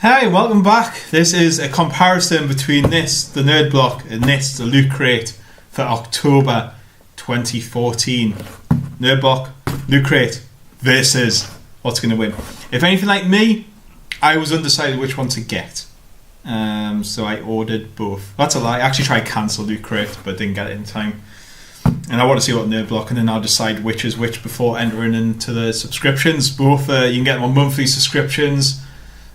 Hi, welcome back. This is a comparison between this, the Nerd Block, and this, the Loot Crate, for October 2014. Nerd Block, Loot Crate versus what's going to win. If anything like me, I was undecided which one to get. So I ordered both. That's a lie. I actually tried cancel Loot Crate, but didn't get it in time. And I want to see what Nerd Block, and then I'll decide which is which before entering into the subscriptions. Both, you can get them on monthly subscriptions.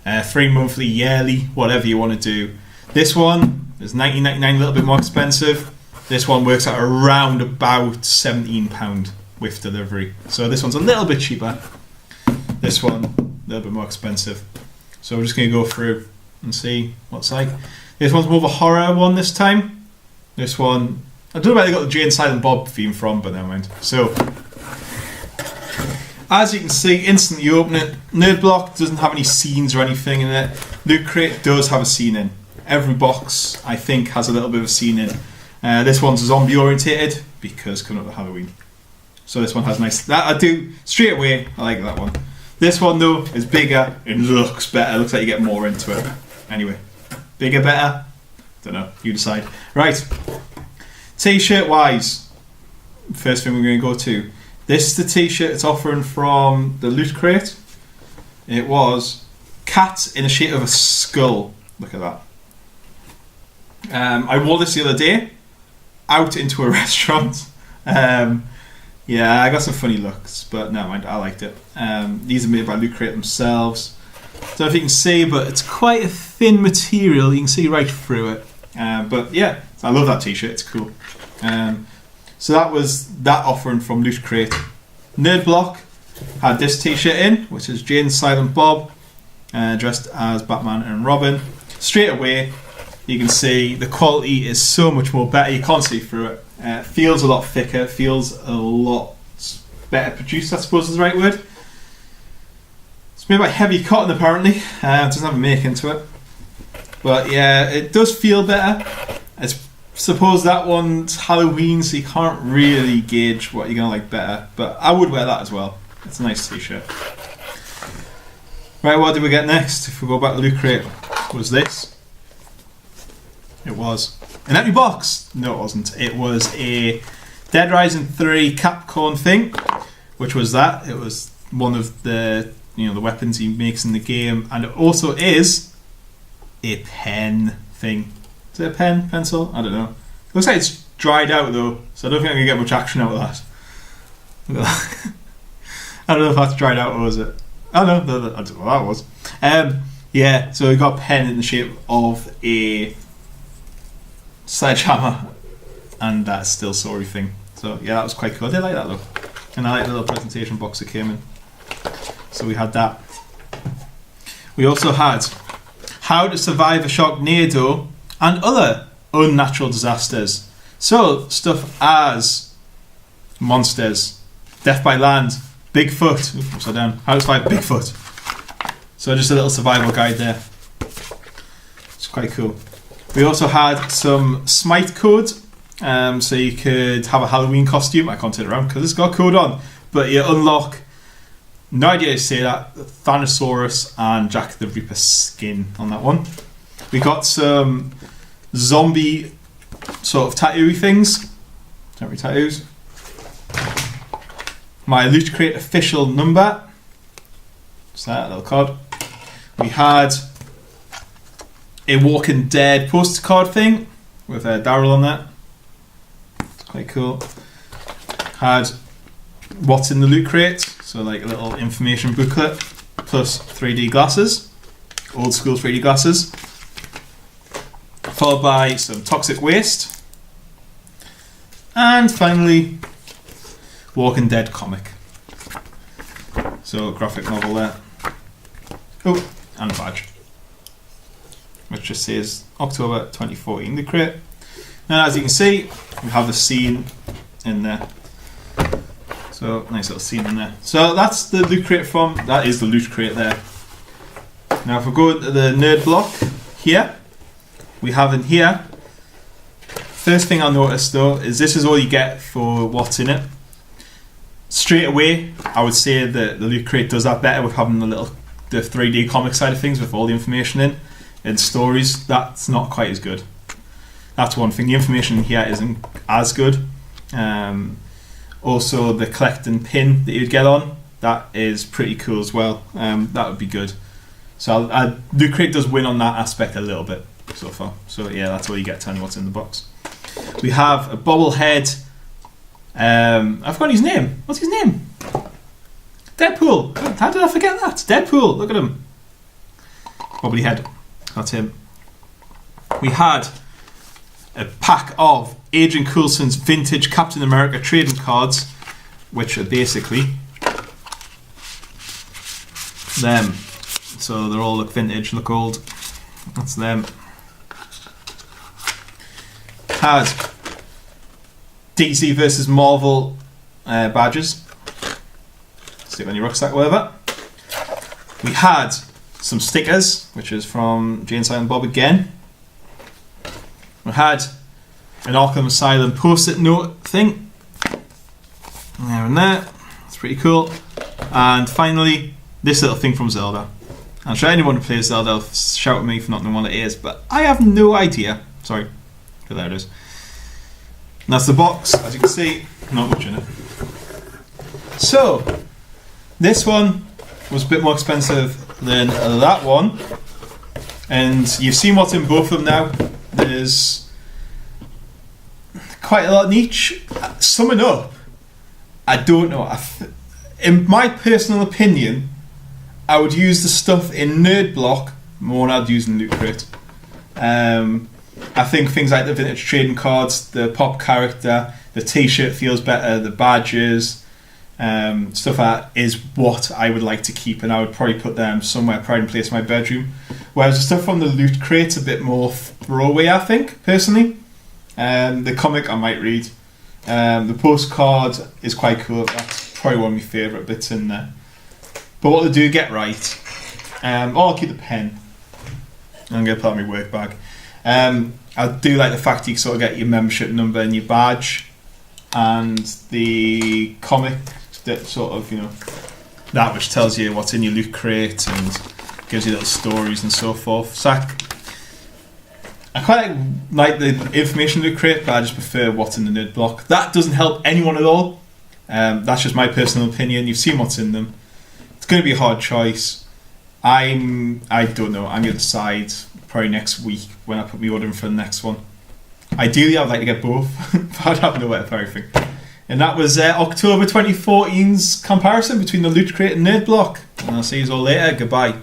3 monthly, yearly, whatever you want to do. This one is $19.99, a little bit more expensive. This one works out around about £17 with delivery. So this one's a little bit cheaper. This one, a little bit more expensive. So we're just going to go through and see what's like. This one's more of a horror one this time. This one, I don't know where they got the Jay and Silent Bob theme from, but never mind. So, as you can see, instantly you open it. Nerd Block doesn't have any scenes or anything in it. Loot Crate does have a scene in. Every box, I think, has a little bit of a scene in. This one's zombie orientated because coming up to Halloween. So this one has nice. That I do straight away. I like that one. This one though is bigger. It looks better. It looks like you get more into it. Anyway, bigger, better. Don't know. You decide. Right. T-shirt wise, first thing we're going to go to. This is the t-shirt it's offering from the Loot Crate. It was cat in the shape of a skull. Look at that. I wore this the other day out into a restaurant. Yeah, I got some funny looks, but never mind, I liked it. These are made by Loot Crate themselves. Don't know if you can see, but it's quite a thin material. You can see right through it. But yeah, I love that t-shirt, it's cool. So that was that offering from Loot Crate. Nerd Block had this t-shirt in, which is Jay and Silent Bob, dressed as Batman and Robin. Straight away, you can see the quality is so much more better. You can't see through it. Feels a lot thicker, feels a lot better produced, I suppose is the right word. It's made by Heavy Cotton apparently. It doesn't have a make into it. But yeah, it does feel better. Suppose that one's Halloween, so you can't really gauge what you're going to like better. But I would wear that as well. It's a nice t-shirt. Right, what did we get next? If we go back to Loot Crate, was this. It was an empty box. No, it wasn't. It was a Dead Rising 3 Capcom thing, which was that. It was one of the the weapons he makes in the game, and it also is a pen thing. Is it a pen? Pencil? I don't know. It looks like it's dried out though, so I don't think I'm going to get much action out of that. I don't know if that's dried out or was it? Oh no, I don't know what that was. Yeah, so we got a pen in the shape of a sledgehammer and that still sorry thing. So yeah, that was quite cool. I did like that though. And I like the little presentation box that came in. So we had that. We also had How to Survive a Sharknado and other unnatural disasters. So, stuff as monsters, death by land, Bigfoot, upside down, how to survive Bigfoot. So just a little survival guide there. It's quite cool. We also had some Smite codes, so you could have a Halloween costume. I can't turn it around because it's got a code on, but you unlock, no idea how to say that, Thanosaurus and Jack the Ripper skin on that one. We got some zombie sort of tattoo things. Temporary tattoos. My Loot Crate official number. What's that? A little card. We had a Walking Dead poster card thing with Daryl on that. It's quite cool. Had what's in the Loot Crate. So like a little information booklet plus 3D glasses. Old school 3D glasses. Followed by some toxic waste, and finally Walking Dead comic. So graphic novel there. Oh, and a badge which just says October 2014 Loot Crate. And as you can see, we have the scene in there. So nice little scene in there. So that's the Loot Crate from, that is the Loot Crate there. Now if we go to the Nerd Block here, we have in here, first thing I noticed though is this is all you get for what's in it. Straight away I would say that the Loot Crate does that better with having the the 3D comic side of things with all the information in stories, that's not quite as good. That's one thing. The information in here isn't as good. Also, the collecting pin that you'd get on, that is pretty cool as well. That would be good. So Loot Crate does win on that aspect a little bit so far. So yeah, that's all you get telling you what's in the box. We have a bobblehead. I've got his name. What's his name? Deadpool. How did I forget that? Deadpool. Look at him. Bobbly head. That's him. We had a pack of Adrian Coulson's vintage Captain America trading cards, which are basically them. So they all look vintage, look old. That's them. Had DC versus Marvel badges. Stick on your rucksack or whatever. We had some stickers, which is from Jane Silent Bob again. We had an Arkham Asylum post-it note thing. There and there. That's pretty cool. And finally, this little thing from Zelda. I'm sure anyone who plays Zelda will shout at me for not knowing what it is, but I have no idea. Sorry. But there it is. And that's the box. As you can see, not much in it. So, this one was a bit more expensive than that one. And you've seen what's in both of them now. There's quite a lot in each. Summing up, I don't know. In my personal opinion, I would use the stuff in Nerd Block more than I'd use in Loot Crate. I think things like the vintage trading cards, the pop character, the t-shirt feels better, the badges, stuff like that is what I would like to keep, and I would probably put them somewhere pride and place in my bedroom. Whereas the stuff from the Loot Crate's a bit more throwaway, I think, personally. The comic I might read. The postcard is quite cool. That's probably one of my favourite bits in there. But what they do get right, I'll keep the pen. I'm going to put it in my work bag. I do like the fact you sort of get your membership number and your badge, and the comic that sort of, you know, that which tells you what's in your Loot Crate and gives you little stories and so forth. So I quite like the information Loot Crate, but I just prefer what's in the Nerd Block. That doesn't help anyone at all. That's just my personal opinion. You've seen what's in them. It's going to be a hard choice. I don't know. I'm going to decide probably next week when I put my order in for the next one. Ideally, I'd like to get both, but I'd have nowhere for everything. And that was October 2014's comparison between the Loot Crate and Nerd Block. And I'll see you all later. Goodbye.